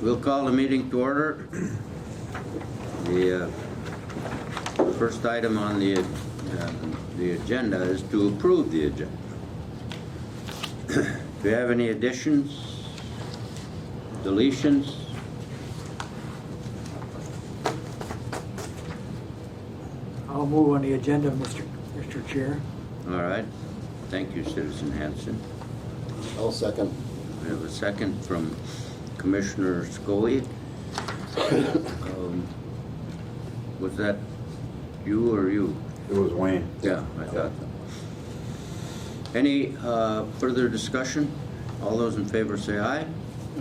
We'll call the meeting to order. The first item on the agenda is to approve the agenda. Do you have any additions, deletions? I'll move on the agenda, Mr. Chair. All right. Thank you, Citizen Hanson. I'll second. We have a second from Commissioner Scully. Was that you or you? It was Wayne. Yeah, I thought so. Any further discussion? All those in favor say aye.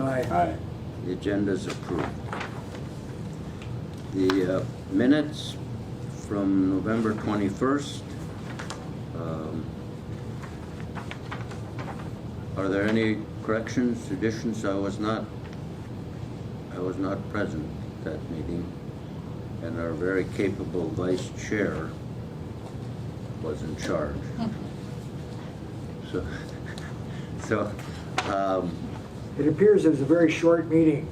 Aye. Aye. The agenda is approved. The minutes from November 21st. Are there any corrections, additions? I was not present at that meeting, and our very capable vice chair was in charge. So, It appears it was a very short meeting.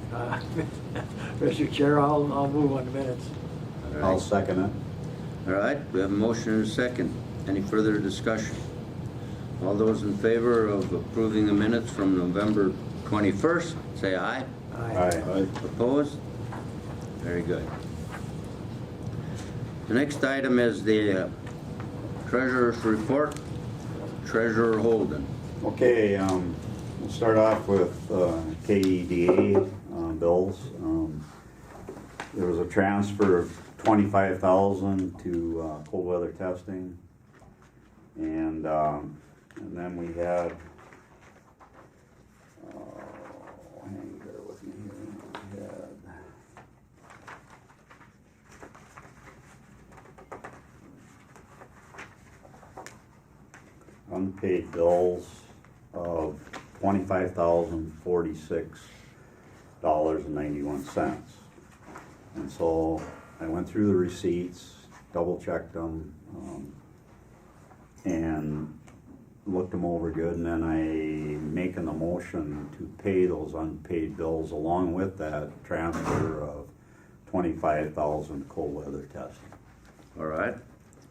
Mr. Chair, I'll move on the minutes. all I'll right. second it. All right, we have a motion and a second. Any further discussion? All those in favor of approving the minutes from November 21st, say aye. Aye. Opposed? Very good. The next item is the treasurer's report. Treasurer Holden. Okay, we'll start off with KEDA bills. There was a transfer of $25,000 to cold weather testing, and then we had. Hang there with me here. We had unpaid bills of $25,046.91. And so I went through the receipts, double checked them, and looked them over good, and then I making a motion to pay those unpaid bills along with that transfer of $25,000 cold weather testing. All right.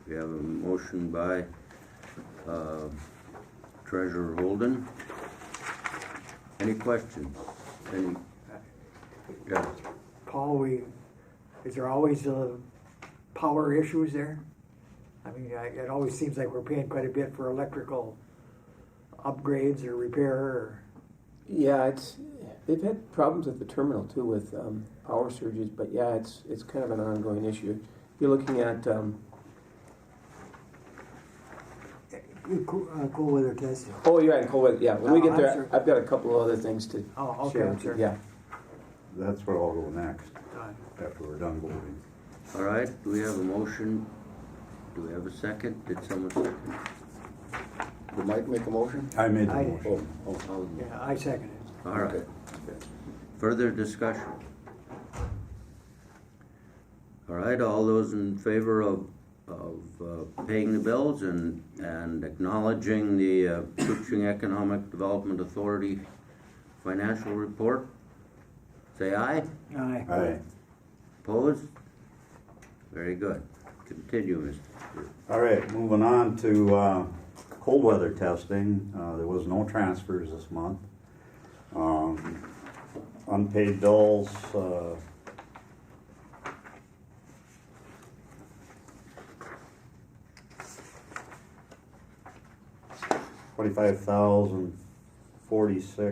We have a motion by Treasurer Holden. Any questions? Any? Yeah. Paul, is there always power issues there? I mean, it always seems like we're paying quite a bit for electrical upgrades or repair. Or... Yeah, they've had problems at the terminal too with power surges, but yeah, it's kind of an ongoing issue. You're looking at cool weather testing. oh, you're at cold weather. Yeah, when we get I'm there, sorry. I've got a couple of other things to Oh, okay, share I'm with you. sorry. Yeah. That's where I'll go next, Done. after we're done voting. All right. Do we have a motion? Do we have a second? Did someone second? Did Mike make a motion? I made the I- motion. Oh, Yeah, I second it. all right. Okay. Further discussion? All right, all those in favor of paying the bills and acknowledging the Koochiching Economic Development Authority financial report, say aye. Aye. Aye. Opposed? Very good. Continue, Mr. All right, moving on to cold weather testing. There was no transfers this month. Unpaid bills,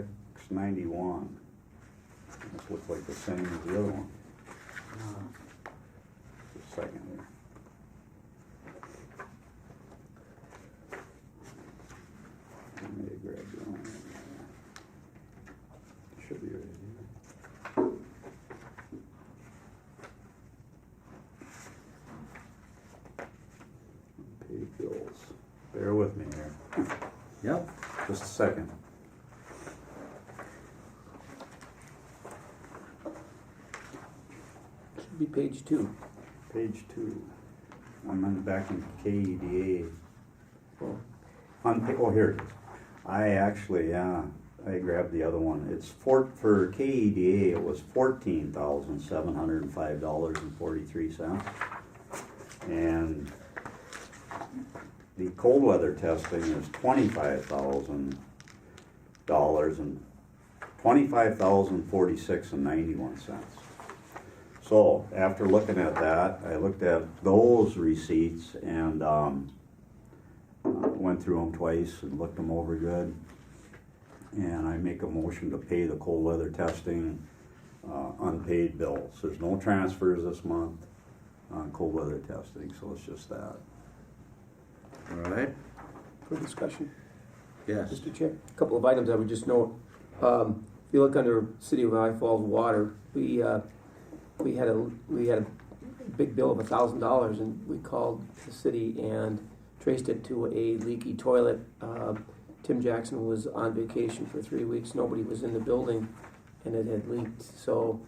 $25,046.91. This looks like the same as the other one. Just a second here. Let me grab the one. Should be right here. Unpaid bills. Bear with me here. Yep. Just a second. Should be page 2. Page 2. I'm in back in KEDA. Oh. Oh, here it is. I actually, I grabbed the other one. It's for KEDA, it was $14,705.43. And the cold weather testing is $25,000 and $25,046.91. So after looking at that, I looked at those receipts and went through them twice and looked them over good. And I make a motion to pay the cold weather testing unpaid bills. There's no transfers this month on cold weather testing, so it's just that. All right, For discussion, yes. Mr. Chair. A couple of items I would just note. If you look under City of Valley Falls Water, we had a big bill of $1,000, and we called the city and traced it to a leaky toilet. Tim Jackson was on vacation for 3 weeks. Nobody was in the building, and it had leaked. So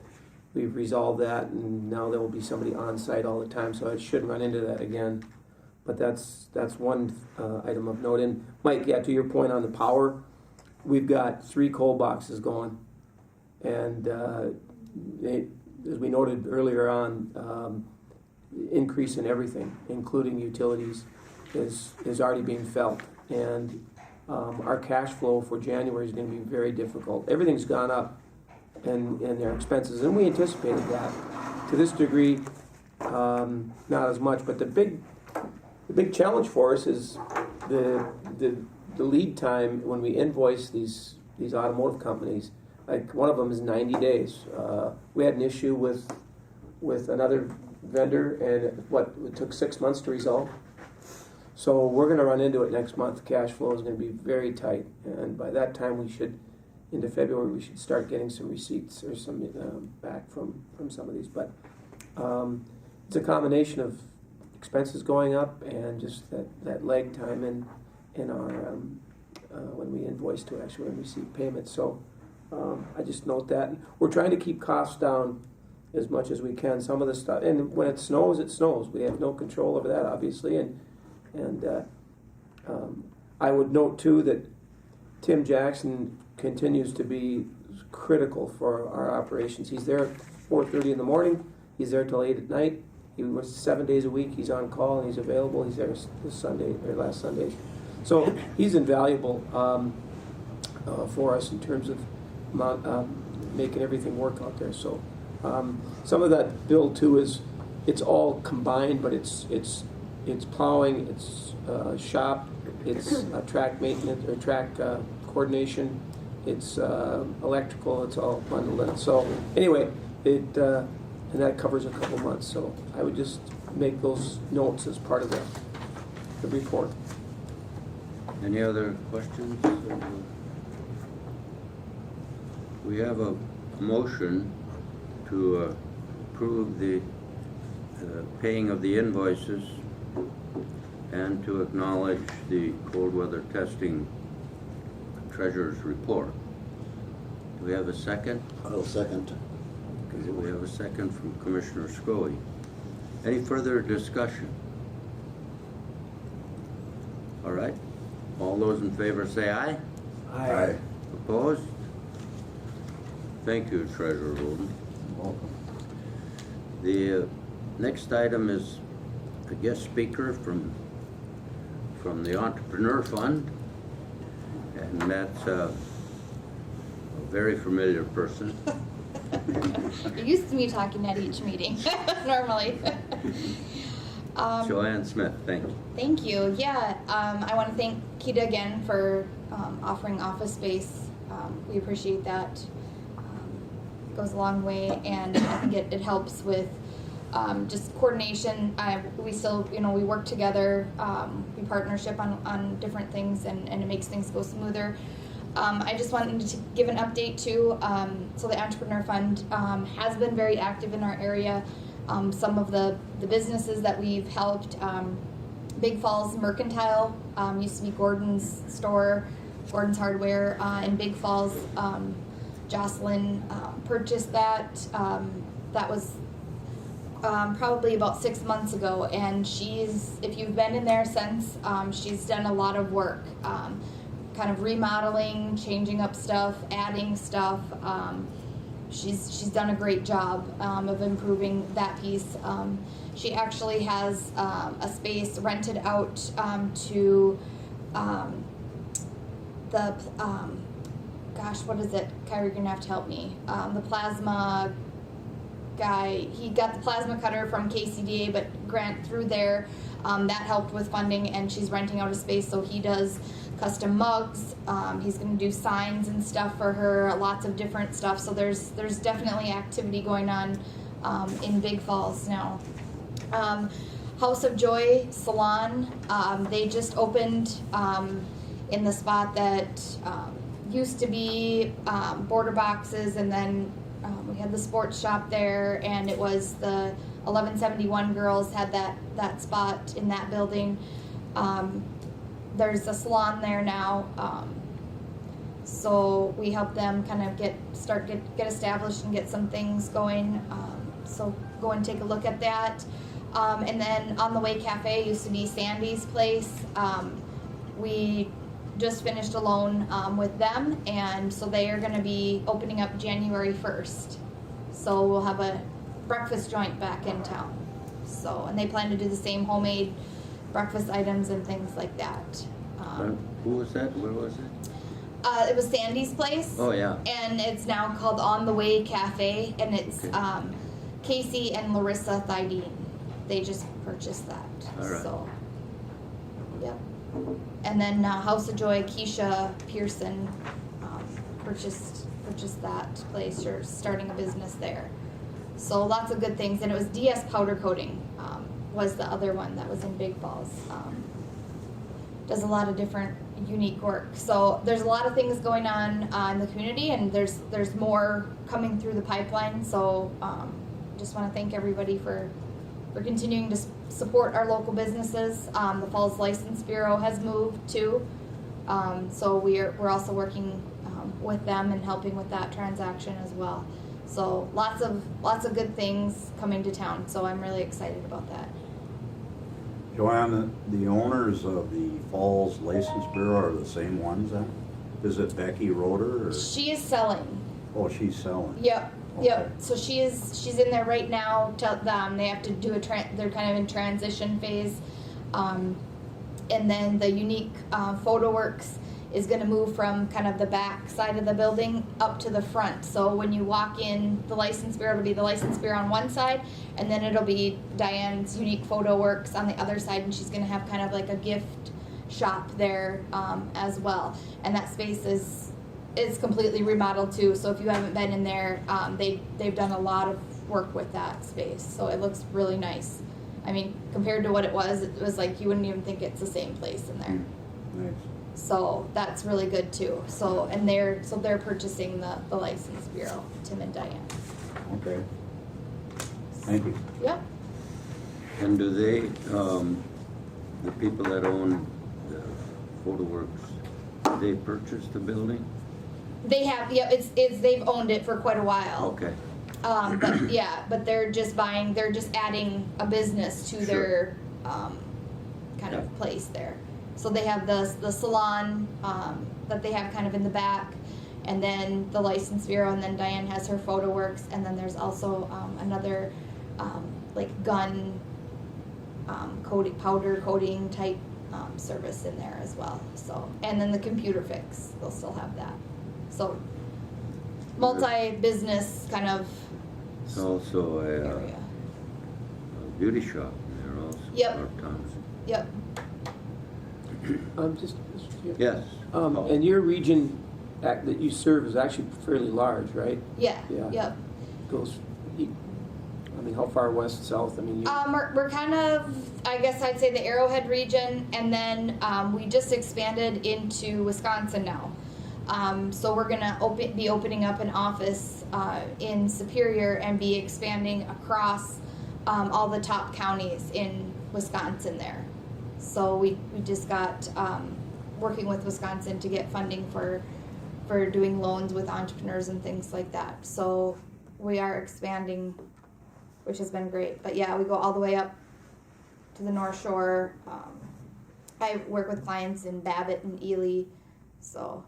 we've resolved that, and now there will be somebody on site all the time, so I shouldn't run into that again. But that's one item of note. And Mike, yeah, to your point on the power, we've got 3 coal boxes going, and as we noted earlier on, increase in everything, including utilities, is already being felt. And our cash flow for January is going to be very difficult. Everything's gone up in their expenses, and we anticipated that. To this degree, not as much. But the big challenge for us is the lead time when we invoice these automotive companies. Like one of them is 90 days. We had an issue with another vendor, and it took 6 months to resolve. So we're going to run into it next month. Cash flow is going to be very tight, and by that time into February, we should start getting some receipts or some back from some of these. But it's a combination of expenses going up and just that lag time in our when we invoice to actually receive payments. So I just note that we're trying to keep costs down as much as we can. Some of the stuff, and when it snows, it snows. We have no control over that, obviously, and I would note too that Tim Jackson continues to be critical for our operations. He's there at 4:30 in the morning. He's there till 8 at night. He was 7 days a week. He's on call and he's available. He's there this Sunday or last Sunday. So he's invaluable for us in terms of making everything work out there. So some of that bill too it's all combined, but it's plowing, it's shop, it's track maintenance or track coordination, it's electrical, it's all bundled in. So anyway, and that covers a couple months. So I would just make those notes as part of the report. Any other questions? We have a motion to approve the paying of the invoices and to acknowledge the cold weather testing treasurer's report. Do we have a second? I'll second. Okay, we have a second from Commissioner Scully. Any further discussion? All right. All those in favor say aye. Aye. Opposed? Thank you, Treasurer Roden. Welcome. The next item is a guest speaker from the Entrepreneur Fund, and that's a very familiar person. You're used to me talking at each meeting, normally. Joanne Smith, thank you. Thank you. Yeah, I want to thank Kita again for offering office space. We appreciate that. It goes a long way, and I think it helps with just coordination. We still, we work together. We partnership on different things, and it makes things go smoother. I just wanted to give an update too. So the Entrepreneur Fund has been very active in our area. Some of the businesses that we've helped, Big Falls Mercantile, used to be Gordon's store, Gordon's Hardware in Big Falls. Jocelyn purchased that. That was probably about 6 months ago, and if you've been in there since, she's done a lot of work. kind of remodeling, changing up stuff, adding stuff. She's done a great job of improving that piece. She actually has a space rented out to the gosh, what is it? Kyrie, you're gonna have to help me. The plasma guy, he got the plasma cutter from KCDA, but grant through there, that helped with funding, and she's renting out a space, so he does custom mugs. He's gonna do signs and stuff for her, lots of different stuff. So there's definitely activity going on in Big Falls now. House of Joy Salon, they just opened in the spot that used to be Border Boxes, and then we had the sports shop there, and it was the 1171 girls had that spot in that building. There's a salon there now, so we help them kind of get established and get some things going. So go and take a look at that. And then On the Way Cafe used to be Sandy's place. We just finished a loan with them, and so they are going to be opening up January 1st. So we'll have a breakfast joint back in town. So, and they plan to do the same homemade breakfast items and things like that. Who was that? Where was it? It was Sandy's place. Oh, yeah. And it's now called On the Way Cafe, and it's Okay. Casey and Larissa Thydeen. They just purchased that. All right. So, yep. And then House of Joy, Keisha Pearson purchased that place. Or starting a business there. So lots of good things, and it was DS Powder Coating was the other one that was in Big Falls. Does a lot of different unique work. So there's a lot of things going on in the community, and there's more coming through the pipeline. So just want to thank everybody for continuing to support our local businesses. The Falls License Bureau has moved too, so we're also working with them and helping with that transaction as well. So lots of good things coming to town. So I'm really excited about that. Joanne, the owners of the Falls License Bureau are the same ones then? Is it Becky Roeder or? She is selling. Oh, she's selling. Yep. Okay. Yep. So she's in there right now. They have to do they're kind of in transition phase, and then the unique photo works is going to move from kind of the back side of the building up to the front. So when you walk in, the license bureau will be the license bureau on one side, and then it'll be Diane's unique photo works on the other side, and she's going to have kind of like a gift shop there as well. And that space is completely remodeled too. So if you haven't been in there, they've done a lot of work with that space. So it looks really nice. I mean, compared to what it was like you wouldn't even think it's the same place in there. Nice. So that's really good too. So they're purchasing the license bureau, Tim and Diane. Okay. Thank you. Yep. And do they, the people that own the Photo Works, do they purchase the building? They have. Yep. It's they've owned it for quite a while. Okay. But yeah, but they're just adding a business to their kind of place there. So they have the salon that they have kind of in the back, and then the license bureau, and then Diane has her photo works, and then there's also another like gun coating, powder coating type service in there as well. So, and then the computer fix, they'll still have that. So multi-business kind of It's also area. a beauty shop there also. Yep. Part-time. Yep. Just Yes. Oh. and your region that you serve is actually fairly large, right? Yeah. Yeah. Yep. Goes, I mean, how far west, south? I mean, We're kind of, I guess I'd say the Arrowhead region, and then we just expanded into Wisconsin now. So we're gonna be opening up an office in Superior and be expanding across all the top counties in Wisconsin there. So we just got working with Wisconsin to get funding for doing loans with entrepreneurs and things like that. So we are expanding, which has been great. But yeah, we go all the way up to the North Shore. I work with clients in Babbitt and Ely, So,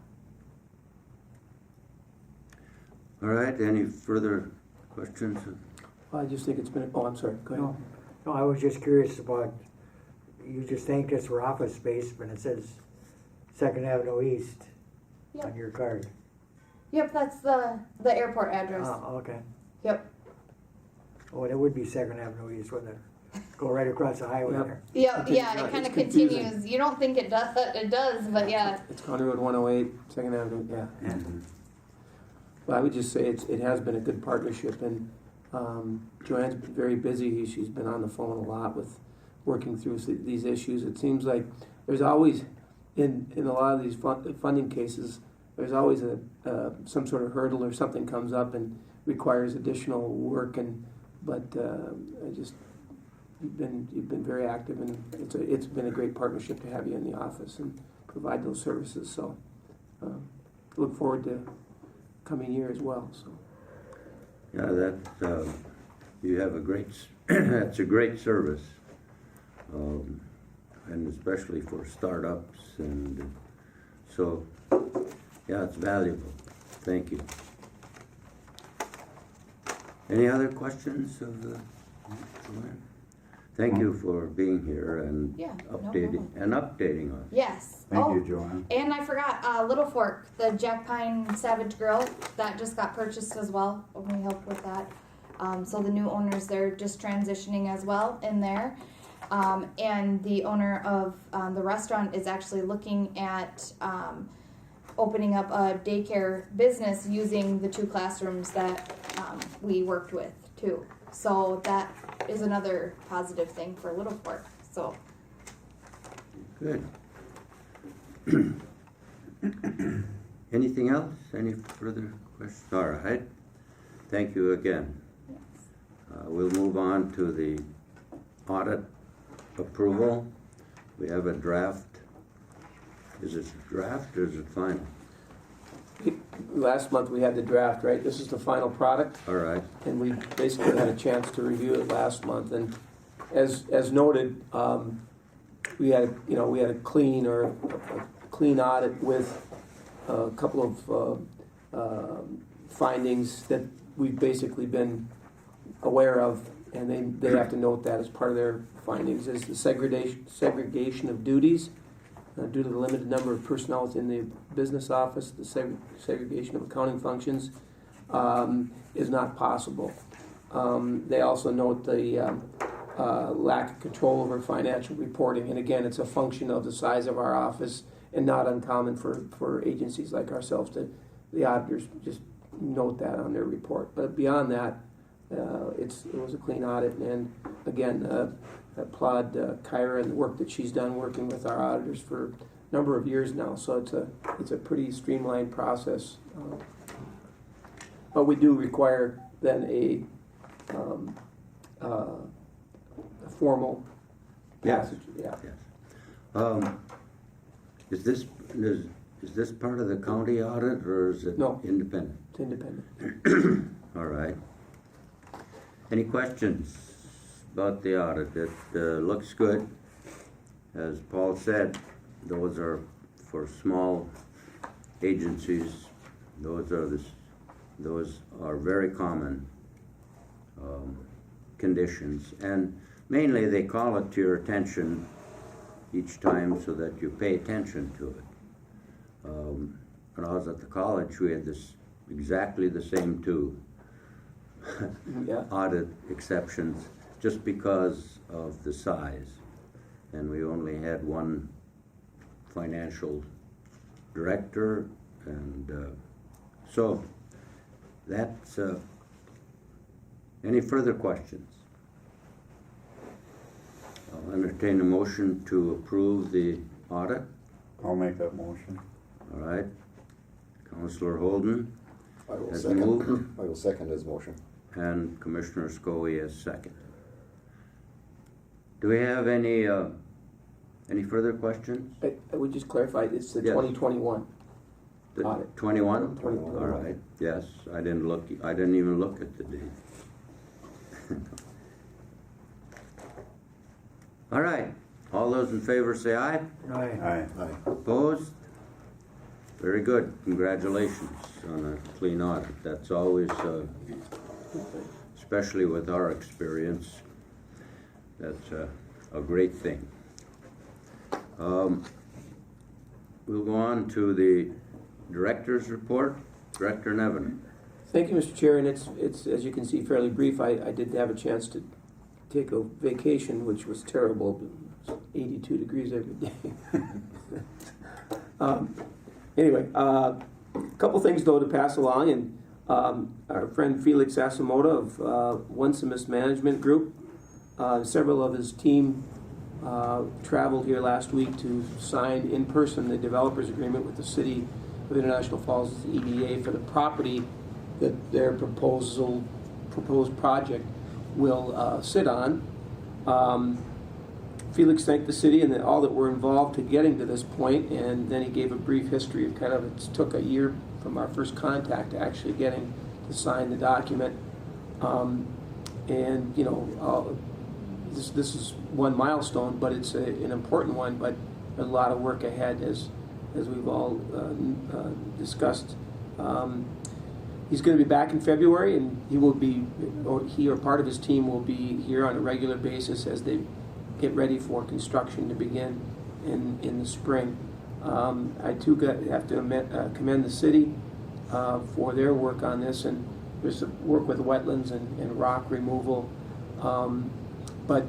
All right, any further questions? I just think it's been, oh, I'm sorry, go ahead. No, I was just curious about, you just thanked us for office space, but it says Second Avenue East on yep, your card. yep, that's the airport address. Oh, okay. Yep, Oh, it would be Second Avenue East, wouldn't it? Go right across the highway Yep. there. yep, It's yeah, not- it kind of it's confusing. continues. You don't think it does, but yeah. It's County Road 108, Second Avenue, yeah. Mhm. Well, I would just say it has been a good partnership, and Joanne's been very busy. She's been on the phone a lot with working through these issues. It seems like there's always, in a lot of these funding cases, there's always some sort of hurdle or something comes up and requires additional work. But you've been very active, and it's been a great partnership to have you in the office and provide those services. So look forward to coming year as well. So. Yeah, that, you have a great, that's a great service. And especially for startups, and so, yeah, it's valuable. Thank you. Any other questions of the, Joanne? Thank you for being here and Yeah, no updating us. Yes. Thank you, Joanne. And I forgot, Little Fork, the Jack Pine Savage Grill, that just got purchased as well, and we helped with that. So the new owners, they're just transitioning as well in there. And the owner of the restaurant is actually looking at opening up a daycare business using the 2 classrooms that we worked with too. So that is another positive thing for Little Fork. So Good. Anything else? Any further questions? All right. Thank you again. We'll move on to the audit approval. We have a draft. Is it a draft or is it final? Last month we had the draft, right? This is the final product, All right. and we basically had a chance to review it last month. And as noted, we had a clean audit with a couple of findings that we've basically been aware of, and they have to note that as part of their findings is the segregation of duties. Due to the limited number of personnel within the business office, the segregation of accounting functions is not possible. They also note the lack of control over financial reporting, and again, it's a function of the size of our office and not uncommon for agencies like ourselves to, the auditors just note that on their report. But beyond that, it was a clean audit, and again, applaud Kyra and the work that she's done working with our auditors for a number of years now. So it's a pretty streamlined process. But we do require then a formal passage. Yeah. Yes. Is this part of the county audit or is it No. independent? It's independent. All right. Any questions about the audit? It looks good. As Paul said, those are for small agencies. Those are very common conditions, and mainly they call it to your attention each time so that you pay attention to it. When I was at the college, we had exactly the same 2 Yeah. audit exceptions just because of the size. And we only had one financial director, and so that's, any further questions? I'll entertain a motion to approve the audit. I'll make that motion. All right. Councillor Holden I will has second. moved, I will second his motion. and Commissioner Scoey has second. Do we have any further questions? I would just clarify, it's the Yes. 2021 The audit. 21? 21. All right, yes, I didn't even look at the date. All right, all those in favor say aye. Aye. Aye. Aye. Opposed? Very good. Congratulations on a clean audit. That's always, especially with our experience, that's a great thing. We'll go on to the director's report. Director Nevin. Thank you, Mr. Chair, and it's as you can see, fairly brief. I did have a chance to take a vacation, which was terrible. It was 82 degrees every day. Anyway, a couple things, though, to pass along. And our friend Felix Asamoah of One Semis Management Group, several of his team traveled here last week to sign in person the developers agreement with the City of International Falls, the EDA, for the property that their proposed project will sit on. Felix thanked the city and all that were involved to getting to this point, and then he gave a brief history of kind of, it took a year from our first contact to actually getting to sign the document. And you know, this is one milestone, but it's an important one, but a lot of work ahead as we've all discussed. He's going to be back in February, and he or part of his team will be here on a regular basis as they get ready for construction to begin in the spring. I too have to commend the city for their work on this, and there's some work with wetlands and rock removal. But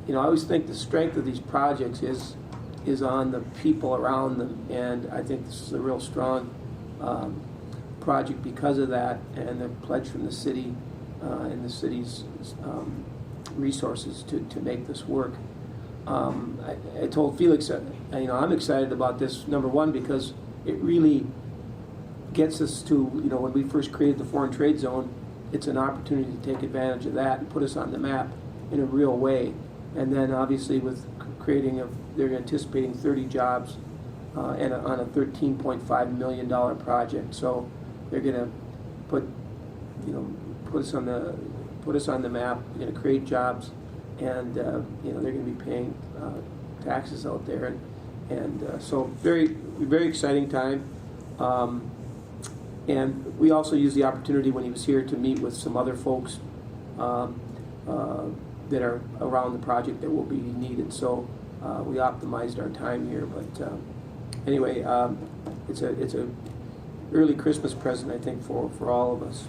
you know, I always think the strength of these projects is on the people around them, and I think this is a real strong project because of that, and the pledge from the city and the city's resources to make this work. I told Felix that, you know, I'm excited about this, number one, because it really gets us to, you know, when we first created the foreign trade zone, it's an opportunity to take advantage of that and put us on the map in a real way. And then obviously with creating they're anticipating 30 jobs on a $13.5 million project. So they're going to put us on the map. They're going to create jobs, and you know, they're going to be paying taxes out there, and so very, very exciting time. And we also used the opportunity when he was here to meet with some other folks that are around the project that will be needed. So we optimized our time here. But anyway, it's a early Christmas present, I think, for all of us.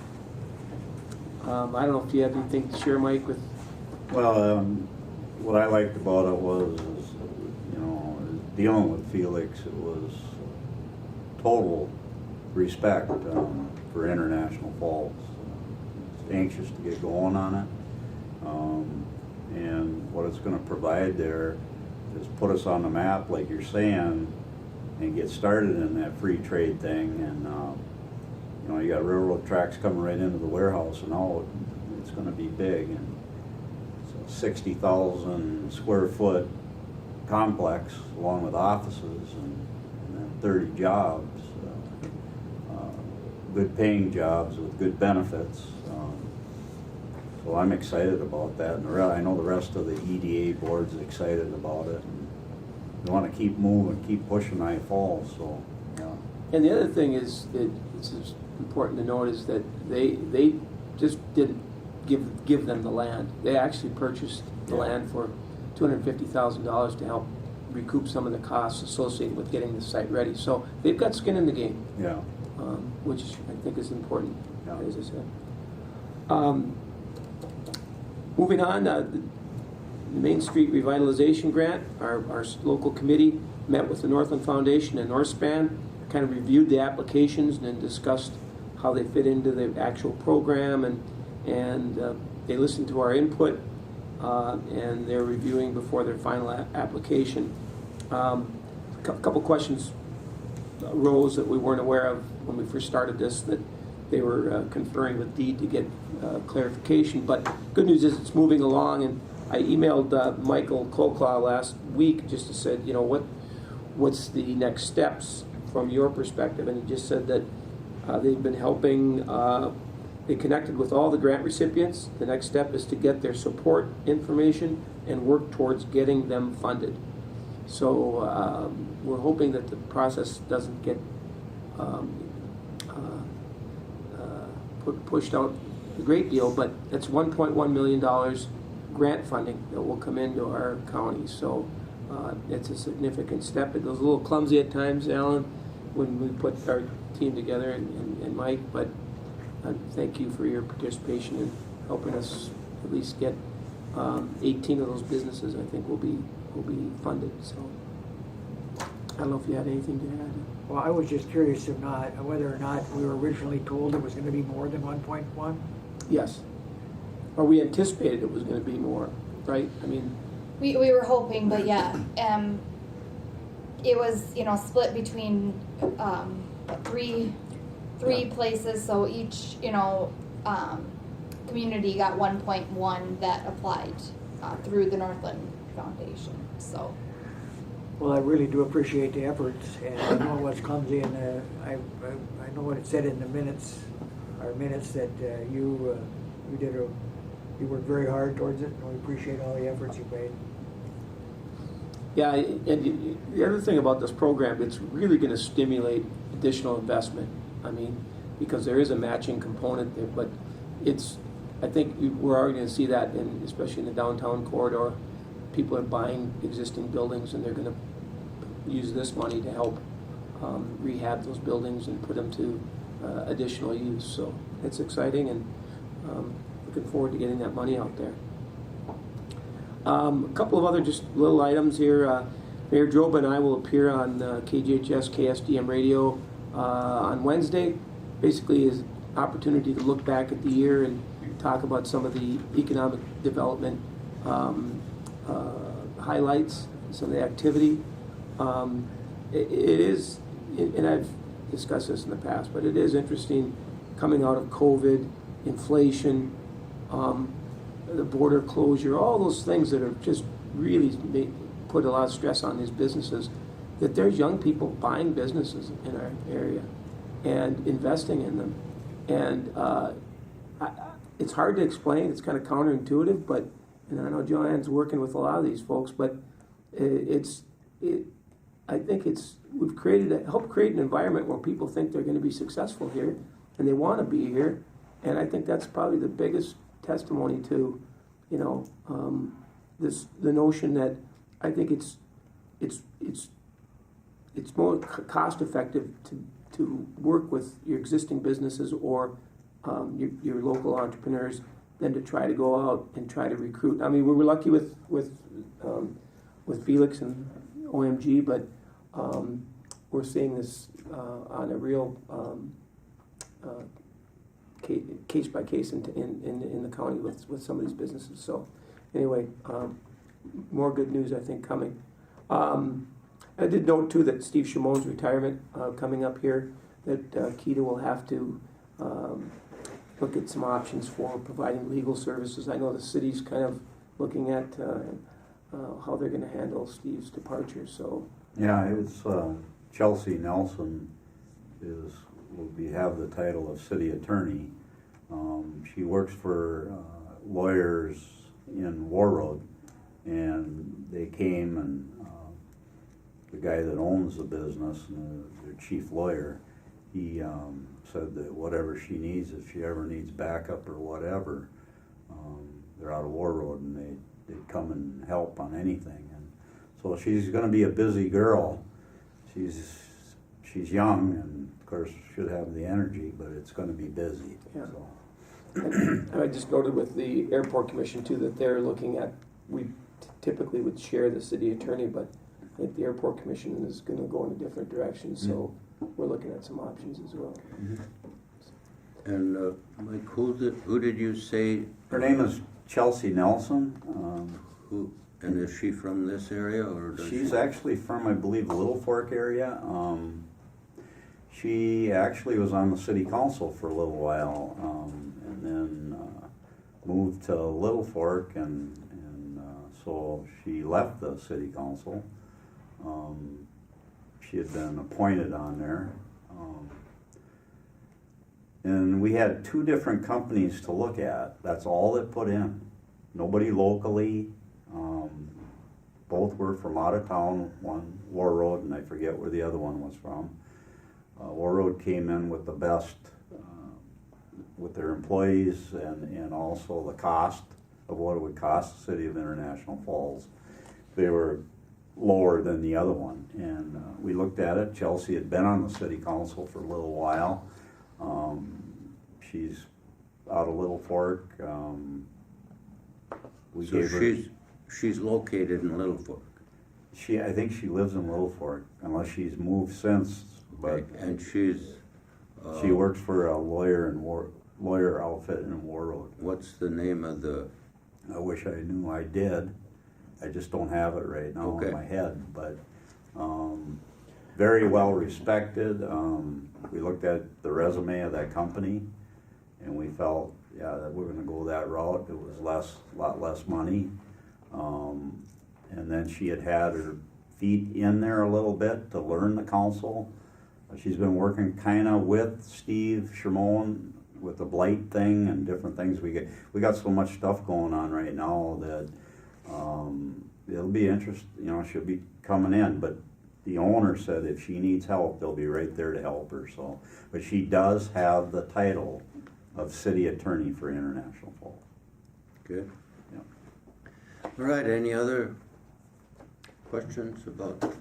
I don't know if you have anything to share, Mike, with. Well, what I liked about it was, you know, dealing with Felix, it was total respect for International Falls. Anxious to get going on it. And what it's going to provide there is put us on the map, like you're saying, and get started in that free trade thing. And you know, you got railroad tracks coming right into the warehouse, and all it's going to be big. And it's a 60,000 square foot complex, along with offices and then 30 jobs, good paying jobs with good benefits. So I'm excited about that, and I know the rest of the EDA board's excited about it. And we want to keep moving, keep pushing I Falls. So, yeah. And the other thing is that it's important to note is that they just didn't give them the land. They actually purchased the land for $250,000 to help recoup some of the costs associated with getting the site ready. So they've got skin in the game. Yeah. Which I think is important, Yeah. as I said. Moving on, the Main Street Revitalization Grant, our local committee met with the Northland Foundation and Northspan, kind of reviewed the applications and then discussed how they fit into the actual program, and they listened to our input, and they're reviewing before their final application. A couple questions arose that we weren't aware of when we first started this, that they were conferring with Deed to get clarification. But good news is it's moving along, and I emailed Michael Colclaw last week just to said, you know, what's the next steps from your perspective, and he just said that they've been helping. They connected with all the grant recipients. The next step is to get their support information and work towards getting them funded. So we're hoping that the process doesn't get pushed out a great deal, but it's $1.1 million grant funding that will come into our county. So it's a significant step. It was a little clumsy at times, Alan, when we put our team together and Mike, but thank you for your participation in helping us at least get 18 of those businesses, I think, will be funded. So I don't know if you had anything to add. Well, I was just curious if not, whether or not we were originally told it was gonna be more than 1.1? Yes. Or we anticipated it was going to be more, right? I mean, We were hoping, but yeah, it was, split between three places, so each, community got 1.1 that applied through the Northland Foundation, so. Well, I really do appreciate the efforts, and I know what's clumsy, and I know what it said in the minutes, that you worked very hard towards it, and we appreciate all the efforts you've made. yeah, and the other thing about this program, it's really going to stimulate additional investment. I mean, because there is a matching component there, but I think we're already going to see that, especially in the downtown corridor. People are buying existing buildings, and they're going to use this money to help rehab those buildings and put them to additional use. So it's exciting, and looking forward to getting that money out there. A couple of other just little items here. Mayor Droba and I will appear on KGHS KSDM radio on Wednesday. Basically, is an opportunity to look back at the year and talk about some of the economic development highlights, some of the activity. It is, and I've discussed this in the past, but it is interesting coming out of COVID, inflation, the border closure, all those things that are just really put a lot of stress on these businesses, that there's young people buying businesses in our area and investing in them. And it's hard to explain. It's kind of counterintuitive, but and I know Joanne's working with a lot of these folks, but I think we've helped create an environment where people think they're going to be successful here, and they want to be here, and I think that's probably the biggest testimony to, the notion that I think it's more cost effective to work with your existing businesses or your local entrepreneurs than to try to go out and try to recruit. I mean, we were lucky with Felix and OMG, but we're seeing this on a real case by case in the county with some of these businesses. So anyway, more good news I think coming. I did note too that Steve Chamon's retirement coming up here, that Keita will have to look at some options for providing legal services. I know the city's kind of looking at how they're going to handle Steve's departure. So Yeah, it's Chelsea Nelson will have the title of city attorney. She works for lawyers in Warroad, and they came and the guy that owns the business, their chief lawyer, he said that whatever she needs, if she ever needs backup or whatever, they're out of Warroad and they'd come and help on anything. And so she's going to be a busy girl. She's young and of course should have the energy, but it's going to be busy. Yeah. So. I just noted with the airport commission too that they're looking at, we typically would share the city attorney, but I think the airport commission is going to go in a different direction, so we're looking at some options as well. Mm-hmm. And Mike, who did you say? Her name is Chelsea Nelson. And is she from this area, or She's actually from, I believe, the Little Fork area. She actually was on the city council for a little while, and then moved to Little Fork, and so she left the city council. She had been appointed on there. And we had 2 different companies to look at. That's all that put in. Nobody locally. both were from out of town, one War Road, and I forget where the other one was from. War Road came in with the best with their employees and also the cost of what it would cost the city of International Falls. They were lower than the other one, and we looked at it. Chelsea had been on the city council for a little while. She's out of Little Fork. We So gave her. she's located in Little Fork. I think she lives in Little Fork, unless she's moved since. But Okay, and she's. she works for a lawyer outfit in War Road. What's the name of the? I wish I knew. I did. I just don't have it right now Okay. in my head. But very well respected. We looked at the resume of that company, and we felt, yeah, that we're going to go that route. It was a lot less money. And then she had her feet in there a little bit to learn the council. She's been working kind of with Steve Shermone with the blight thing and different things. We got so much stuff going on right now that it'll be interesting. You know, she'll be coming in, but the owner said if she needs help, they'll be right there to help her. So, but she does have the title of city attorney for International Falls. Good. Yeah. All right, any other questions about?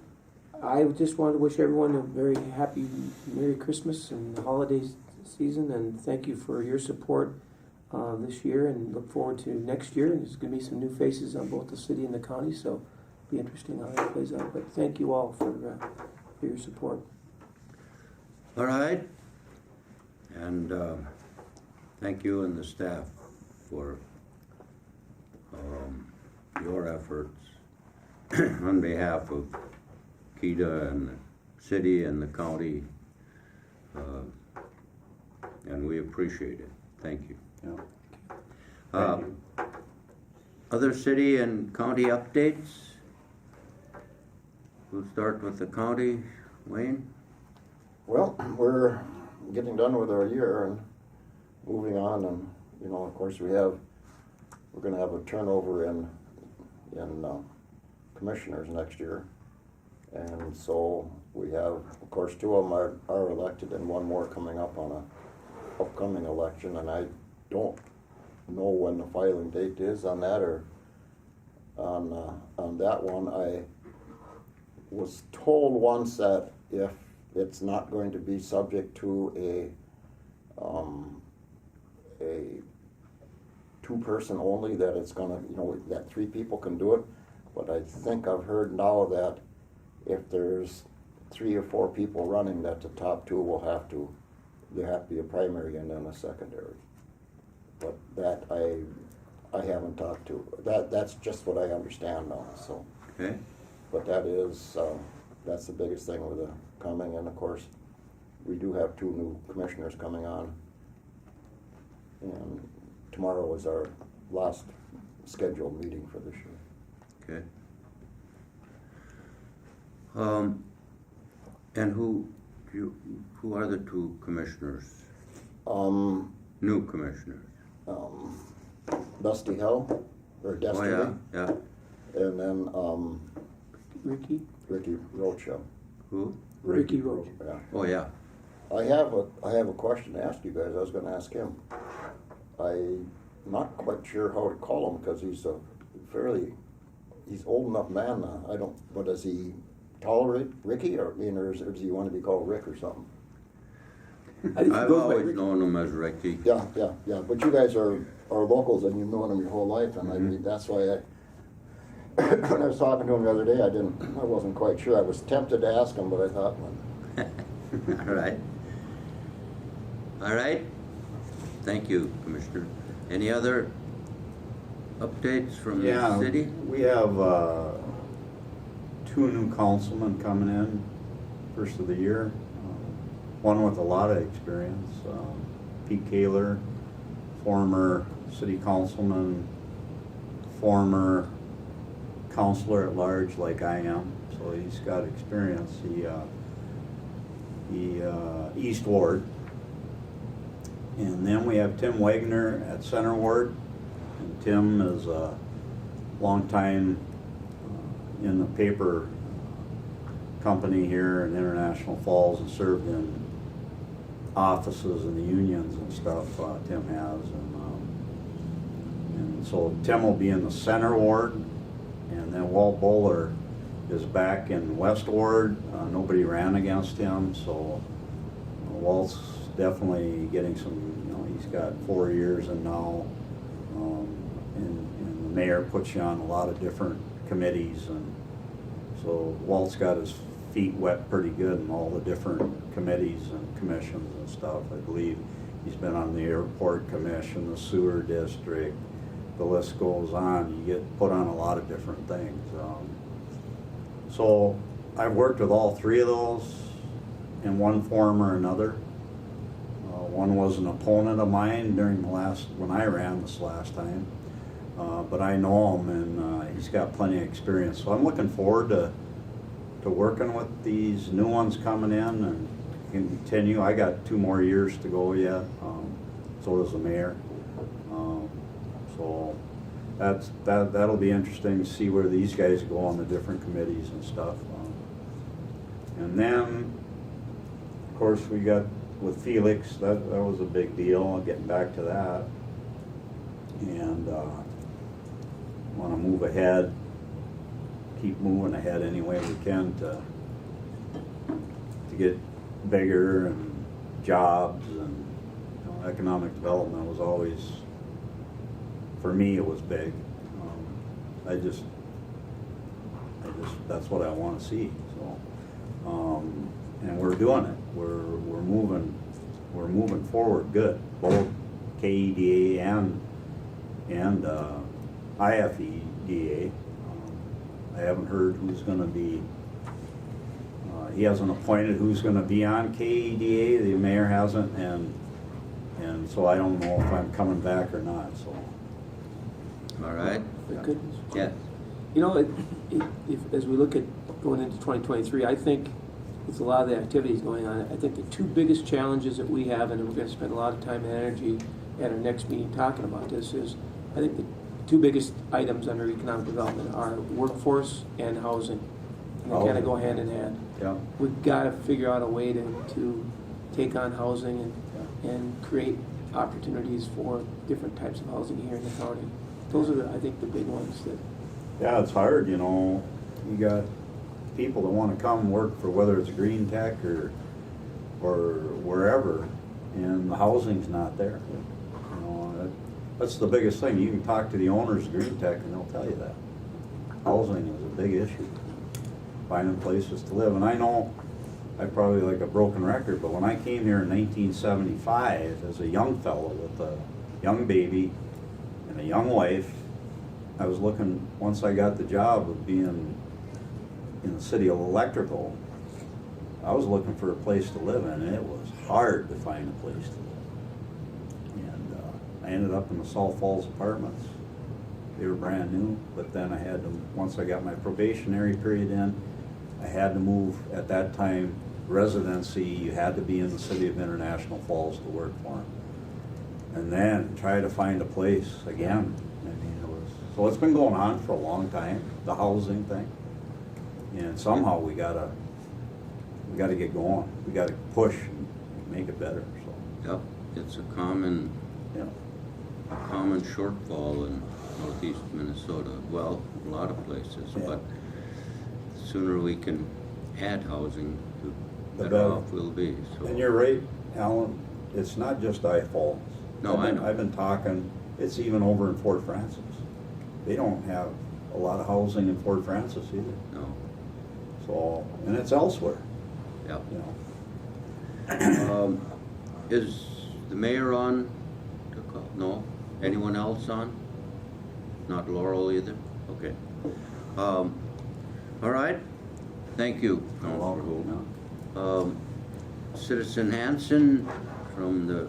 I just wanted to wish everyone a very happy Merry Christmas and holiday season, and thank you for your support this year, and look forward to next year. And there's going to be some new faces on both the city and the county, so it'll be interesting how that plays out. But thank you all for your support. All right, and thank you and the staff for your efforts on behalf of Kita and the city and the county, and we appreciate it. Thank you. Yeah. Other city and county updates? We'll start with the county. Wayne? Well, we're getting done with our year and moving on, and, you know, of course, we're gonna have a turnover in commissioners next year. And so we have, of course, 2 of them are elected and 1 more coming up on a upcoming election, and I don't know when the filing date is on that, or on that one. I was told once that if it's not going to be subject to a 2-person only, that it's gonna, you know, that 3 people can do it. But I think I've heard now that if there's 3 or 4 people running, that the top 2 there have to be a primary and then a secondary. But that I haven't talked to. That's just what I understand now. So, Okay. but that's the biggest thing with the coming. And of course, we do have 2 new commissioners coming on. And tomorrow is our last scheduled meeting for this year. Okay. And who are the 2 commissioners? New commissioners? Dusty Hill, or Destiny, Oh, yeah. and then Ricky Rocha. Who? Ricky Roach. Yeah. Oh, yeah. I have a question to ask you guys. I was going to ask him. I'm not quite sure how to call him because he's old enough man. But does he tolerate Ricky, or does he want to be called Rick or something? I've always known him as Ricky. Yeah. But you guys are locals and you've known him your whole life, and I mean, that's why when I was talking to him the other day, I wasn't quite sure. I was tempted to ask him, but I thought, well, All right. Thank you, Commissioner. Any other updates from the city? We have 2 new councilmen coming in first of the year. One with a lot of experience, Pete Kaler, former city councilman, former counselor at large like I am, so he's got experience. He East Ward. And then we have Tim Wagner at Center Ward. And Tim is a longtime in the paper company here in International Falls and served in offices and the unions and stuff, Tim has. And so Tim will be in the center ward, and then Walt Bowler is back in West Ward. Nobody ran against him, so Walt's definitely getting some, he's got 4 years in now. And the mayor puts you on a lot of different committees, and so Walt's got his feet wet pretty good in all the different committees and commissions and stuff. I believe he's been on the airport commission, the sewer district, the list goes on. You get put on a lot of different things. So I've worked with all three of those in one form or another. One was an opponent of mine when I ran this last time. But I know him, and he's got plenty of experience. So I'm looking forward to working with these new ones coming in and continue. I got 2 more years to go yet. So does the mayor. So that'll be interesting to see where these guys go on the different committees and stuff. And then, of course, we got with Felix. That was a big deal. Getting back to that, and want to move ahead. Keep moving ahead any way we can to get bigger and jobs and economic development was always, for me, it was big. That's what I want to see. So, and we're doing it. We're moving forward good. Both KEDA and IFEDA. I haven't heard who's going to be. He hasn't appointed who's going to be on KEDA. The mayor hasn't, and so I don't know if I'm coming back or not. So. All right. Thank goodness. Yeah. If as we look at going into 2023, I think with a lot of the activities going on, I think the 2 biggest challenges that we have, and we're going to spend a lot of time and energy at our next meeting talking about this, is I think the 2 biggest items under economic development are workforce and housing. And they kind of go hand in hand. Yeah. We've got to figure out a way to take on housing and create opportunities for different types of housing here in the county. Those are, I think, the big ones that. Yeah, it's hard, You got people that want to come work for whether it's Green Tech or wherever, and the housing's not there. That's the biggest thing. You can talk to the owners of Green Tech and they'll tell you that. Housing is a big issue. Finding places to live. And I know I'm probably like a broken record, but when I came here in 1975 as a young fellow with a young baby and a young wife, I was looking, once I got the job of being in the city of electrical, I was looking for a place to live in, and it was hard to find a place to live. And I ended up in the Salt Falls Apartments. They were brand new, but then I had to, once I got my probationary period in, I had to move. At that time, residency, you had to be in the city of International Falls to work for them. And then try to find a place again. So it's been going on for a long time, the housing thing. And somehow we gotta get going. We gotta push and make it better. So. Yep, it's a common shortfall in northeast Minnesota. Well, a lot of places, but the sooner we can add housing, the better off we'll be. So. And you're right, Alan. It's not just I-Falls. No, I know. I've been talking. It's even over in Fort Francis. They don't have a lot of housing in Fort Francis either. No. So, and it's elsewhere. Yep. Is the mayor on? No. Anyone else on? Not Laurel either. Okay. All right. Thank you, Councilor Holt. Citizen Hanson from the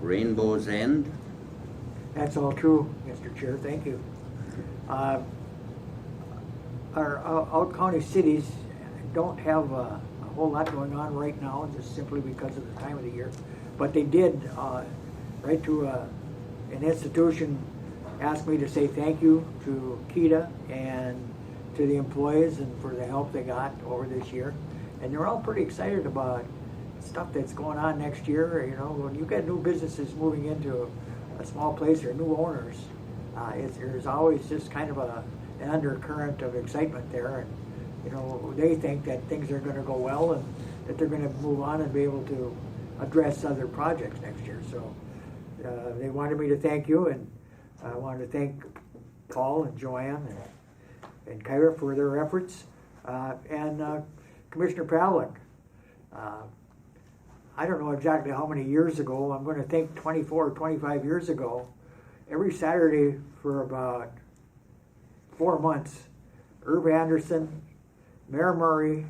Rainbow's End. That's all true, Mr. Chair, thank you. Our out-county cities don't have a whole lot going on right now, just simply because of the time of the year. But they did, write to an institution, ask me to say thank you to KEDA and to the employees and for the help they got over this year. And they're all pretty excited about stuff that's going on next year. You know, when you've got new businesses moving into a small place or new owners, there's always just kind of an undercurrent of excitement there. And, you know, they think that things are going to go well and that they're going to move on and be able to address other projects next year. So they wanted me to thank you, and I wanted to thank Paul and Joanne and Kyra for their efforts, and Commissioner Pavlik. I don't know exactly how many years ago, I'm going to think 24 or 25 years ago, every Saturday for about 4 months, Herb Anderson, Mayor Murray,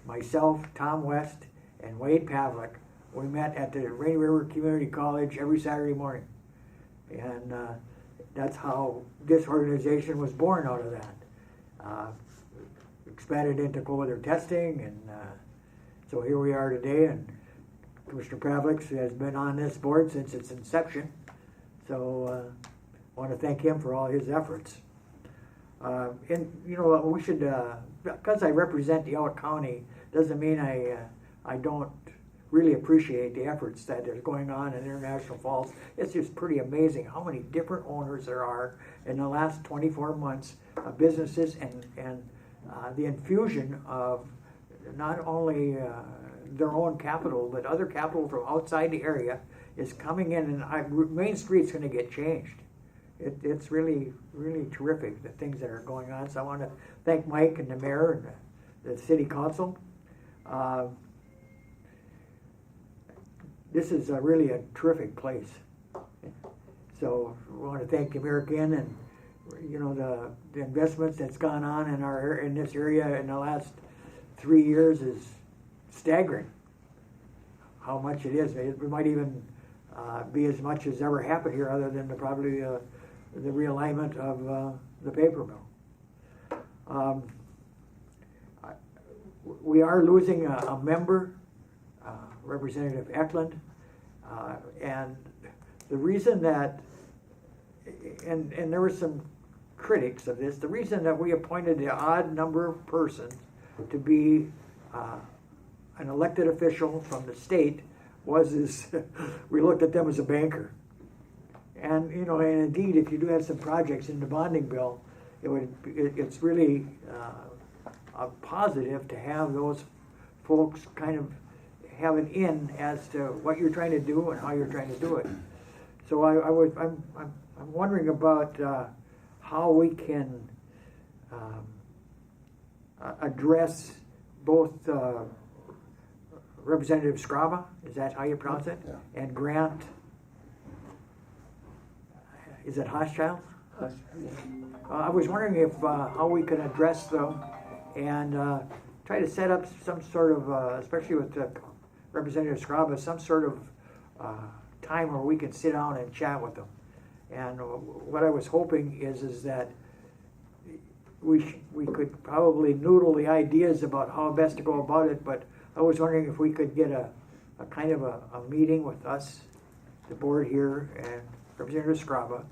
myself, Tom West, and Wade Pavlik, we met at the Rainy River Community College every Saturday morning. And that's how this organization was born out of that. Expanded into cold testing, and so here we are today, and Commissioner Pavlik has been on this board since its inception. So I want to thank him for all his efforts. And you know, we should, because I represent the Out County, doesn't mean I don't really appreciate the efforts that are going on in International Falls. It's just pretty amazing how many different owners there are in the last 24 months of businesses, and the infusion of not only their own capital, but other capital from outside the area is coming in, and Main Street's going to get changed. It's really, really terrific, the things that are going on. So I want to thank Mike and the mayor and the city council. This is really a terrific place. So I want to thank American, and you know, the investments that's gone on in this area in the last 3 years is staggering. How much it is. It might even be as much as ever happened here, other than probably the realignment of the paper mill. We are losing a member, Representative Eklund, and the reason that, and there were some critics of this, the reason that we appointed the odd number of persons to be an elected official from the state is we looked at them as a banker. And you know, and indeed, if you do have some projects in the bonding bill, it's really a positive to have those folks kind of have an in as to what you're trying to do and how you're trying to do it. So I'm wondering about how we can address both Representative Scraba, is that how you pronounce it? Yeah. And Grant, is it Hochschild? I was wondering if how we can address them and try to set up some sort of, especially with Representative Scraba, some sort of time where we can sit down and chat with them. And what I was hoping is that we could probably noodle the ideas about how best to go about it, but I was wondering if we could get a kind of a meeting with us, the board here, and Representative Scraba,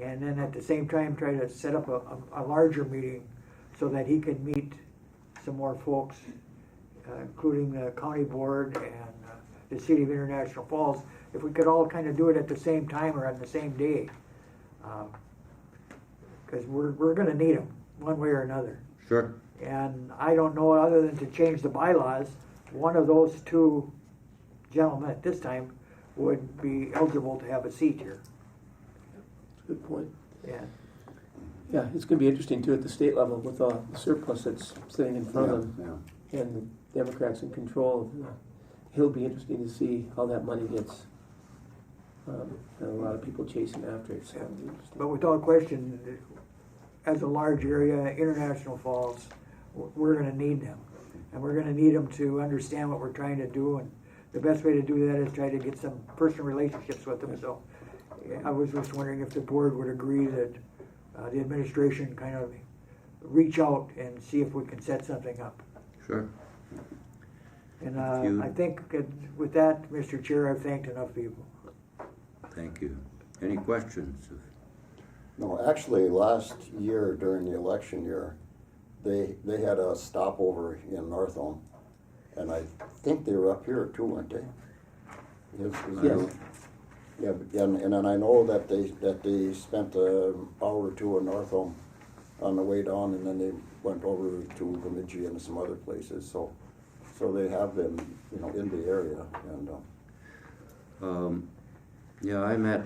and then at the same time try to set up a larger meeting so that he could meet some more folks, including the county board and the city of International Falls. If we could all kind of do it at the same time or on the same day, because we're going to need them one way or another. Sure. And I don't know, other than to change the bylaws, one of those two gentlemen at this time would be eligible to have a seat here. That's a good point. Yeah. Yeah, it's going to be interesting too at the state level with the surplus that's sitting in front of them, and the Democrats in control. It'll be interesting to see how that money gets. And a lot of people chasing after it. So it'll be interesting. But without question, as a large area, International Falls, we're going to need them. And we're going to need them to understand what we're trying to do. And the best way to do that is try to get some personal relationships with them. So I was just wondering if the board would agree that the administration kind of reach out and see if we can set something up. Sure. And I think with that, Mr. Chair, I've thanked enough people. Thank you. Any questions? No, actually, last year during the election year, they had a stopover in Northome, and I think they were up here too, weren't they? Yes. Yeah, and then I know that they spent an hour or two in Northome on the way down, and then they went over to Bemidji and some other places, so they have been, in the area, and, Yeah, I met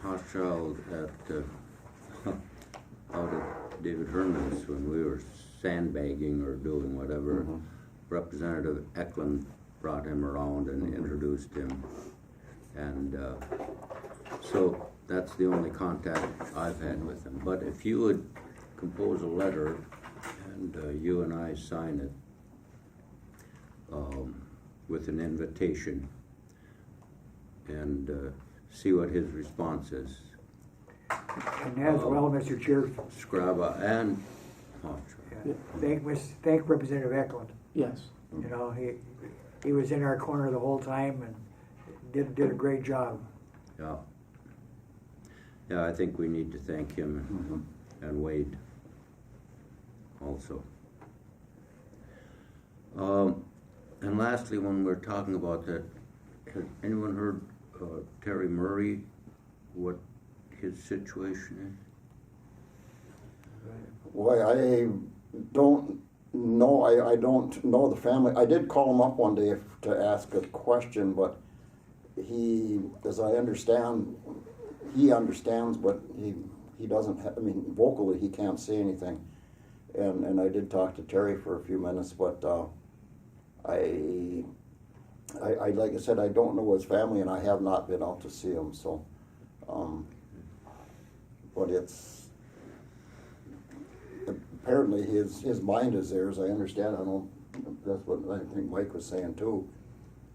Hochschild at, out at David Herman's when we were sandbagging or doing whatever. Mhm. Representative Eklund brought him around and introduced him. And so that's the only contact I've had with him. But if you would compose a letter and you and I sign it with an invitation and see what his response is. And as well, Mr. Chair, Scraba and Hochschild. thank Representative Eklund. Yes. You know, he was in our corner the whole time and did a great job. Yeah. Yeah, I think we need to thank him and Wade also. And lastly, when we're talking about that, has anyone heard Terry Murray, what his situation boy, I don't know, I don't know the family. I did call him up one day to ask a question, but he, as I understand, he understands, but he doesn't have, vocally he can't say anything. And I did talk to Terry for a few minutes, but I like I said, I don't know his family, and I have not been out to see him, so, but it's, apparently his mind is there, as I understand. I don't know, that's what I think Mike was saying too,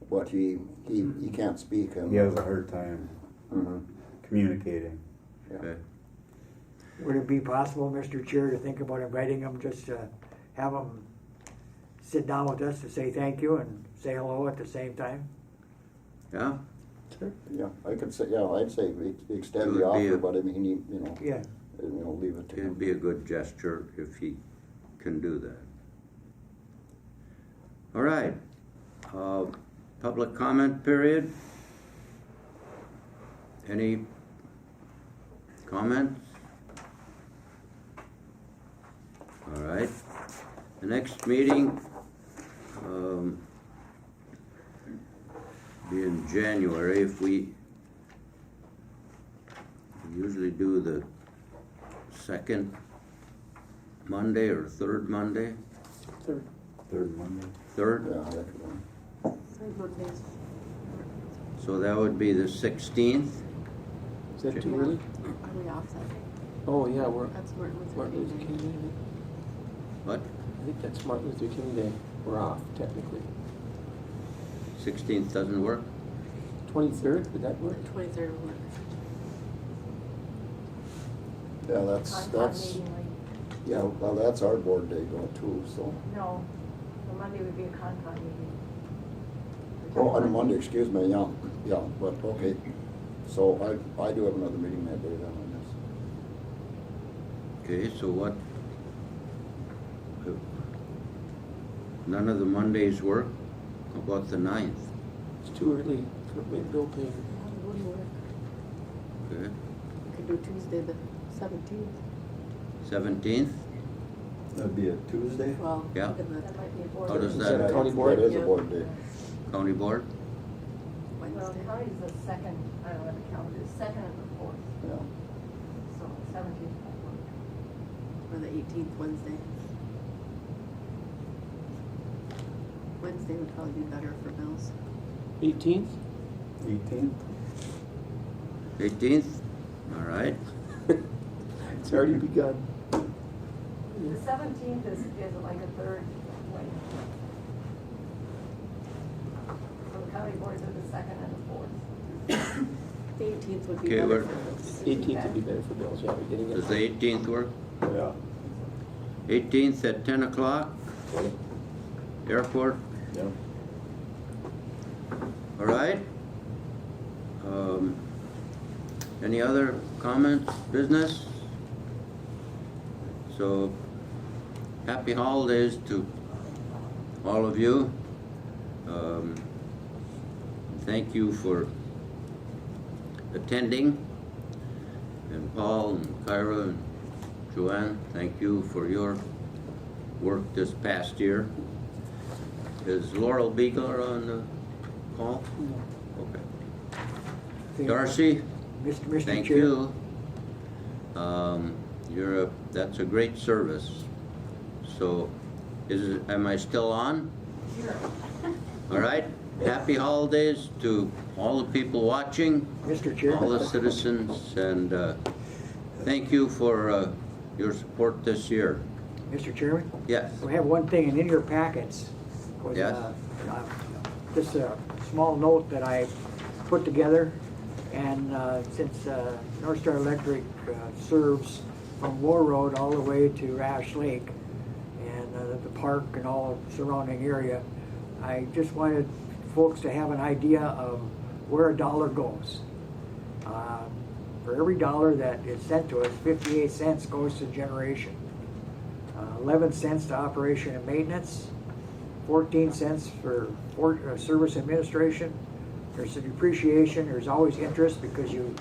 but he can't speak, and. He has a hard time Mhm. communicating. is? Yeah. Okay. Would it be possible, Mr. Chair, to think about inviting him, just to have him sit down with us to say thank you and say hello at the same time? Yeah? Sure. Yeah, I could say, yeah, I'd say extend It the would be offer, a- but Yeah. leave it to him. It'd be a good gesture if he can do that. All right. Public comment period. Any comments? All right. The next meeting, be in January. If we usually do the second Monday or third Monday? Third. Third Monday. Third? Yeah, that could work. So that would be the 16th? Is that too early? Are we off that day? Oh, yeah, we're That's Martin Luther Martin Luther King King Day. Day. What? I think that's Martin Luther King Day. We're off technically. 16th doesn't work? 23rd, would that work? 23rd will work. Yeah, that's, yeah, well, that's our board day going too, so. No, the Monday would be a Concon meeting. Oh, on a Monday, excuse me, yeah, but, okay. So I do have another meeting that day then, I guess. Okay, so what? None of the Mondays work? How about the 9th? It's too early for bill paying. That would work. Okay. We could do Tuesday the 17th. 17th? That'd be a Tuesday? Well, Yeah. look at the That might be a board. How does Is that- that a county board? That is a Yeah. board day. County board? Well, Wednesday. county's the second, I don't have a calendar, the second and the fourth, Yeah. so 17th won't work. Or the 18th, Wednesday. Wednesday would probably be better for bills. 18th? 18th? 18th? All right. It's already begun. The 17th is like a third Wednesday. So the county boards are the second and the fourth. The 18th would be Okay, better we're- for bills. 18th would be better for bills, yeah, we're getting Does it. the 18th work? Yeah. 18th at 10 o'clock? Airport? Yeah. All right. Any other comments, business? So happy holidays to all of you. Thank you for attending. And Paul and Kyra and Joanne, thank you for your work this past year. Is Laurel Beagler on the call? Okay. Darcy, Mr. thank Chair. you. That's a great service. So, am I still on? Sure. All right. Happy holidays to all the people watching, Mr. Chair. all the citizens, and thank you for your support this year. Mr. Chairman? Yes. We have one thing, and in your packets was Yes. just a small note that I put together. And since North Star Electric serves from Moore Road all the way to Ash Lake and the park and all surrounding area, I just wanted folks to have an idea of where a dollar goes. For every dollar that is sent to us, 58 cents goes to generation. 11 cents to operation and maintenance, 14 cents for service administration. There's a depreciation, there's always interest because to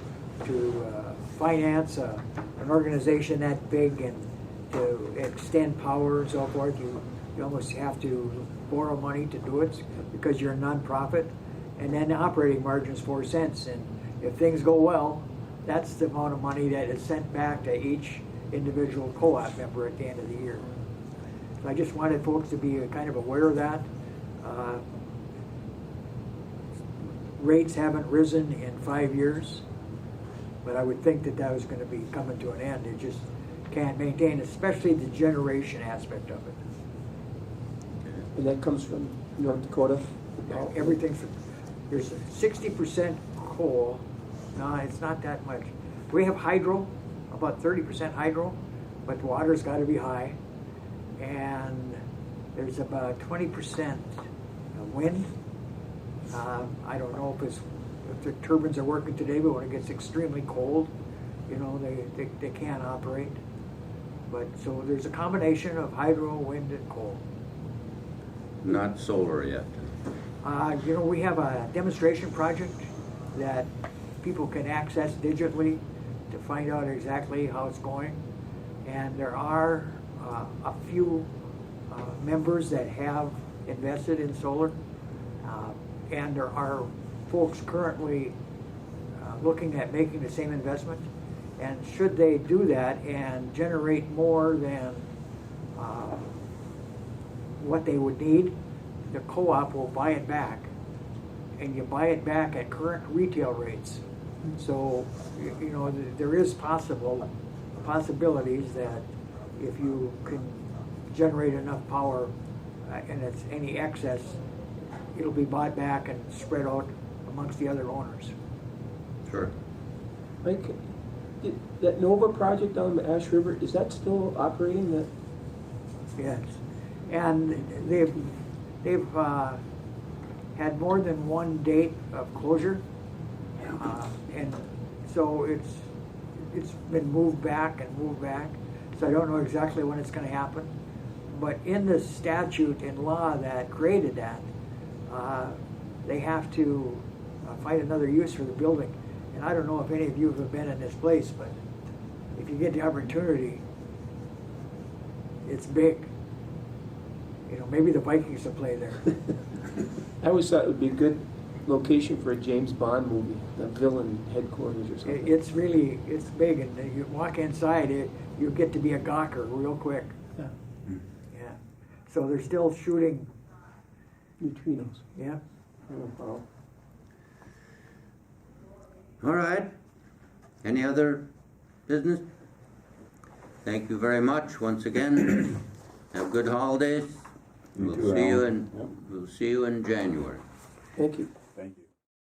finance an organization that big and to extend power and so forth, you almost have to borrow money to do it because you're a nonprofit. And then the operating margin is 4 cents. And if things go well, that's the amount of money that is sent back to each individual co-op member at the end of the year. So I just wanted folks to be kind of aware of that. Rates haven't risen in 5 years, but I would think that was going to be coming to an end. It just can't maintain, especially the generation aspect of it. And that comes from North Dakota? Everything's, there's 60% coal. No, it's not that much. We have hydro, about 30% hydro, but the water's got to be high. And there's about 20% wind. I don't know if the turbines are working today, but when it gets extremely cold, they can't operate. But so there's a combination of hydro, wind, and coal. Not solar yet. We have a demonstration project that people can access digitally to find out exactly how it's going. And there are a few members that have invested in solar. And there are folks currently looking at making the same investment. And should they do that and generate more than what they would need, the co-op will buy it back. And you buy it back at current retail rates. So, there is possibilities that if you can generate enough power and it's any excess, it'll be bought back and spread out amongst the other owners. Sure. Mike, that Nova project down the Ash River, is that still operating? Yes. And they've had more than one date of closure. And so it's been moved back and moved back. So I don't know exactly when it's going to happen. But in the statute and law that created that, they have to find another use for the building. And I don't know if any of you have been in this place, but if you get the opportunity, it's big. Maybe the Vikings will play there. I always thought it would be a good location for a James Bond movie, the villain headquarters or something. It's big, and you walk inside, you get to be a gawker real quick. Yeah. Yeah. So they're still shooting. Neutrinos. Yeah. Oh, wow. All right. Any other business? Thank you very much once again. Have good holidays. You too, Alan. We'll see you in January. Thank you.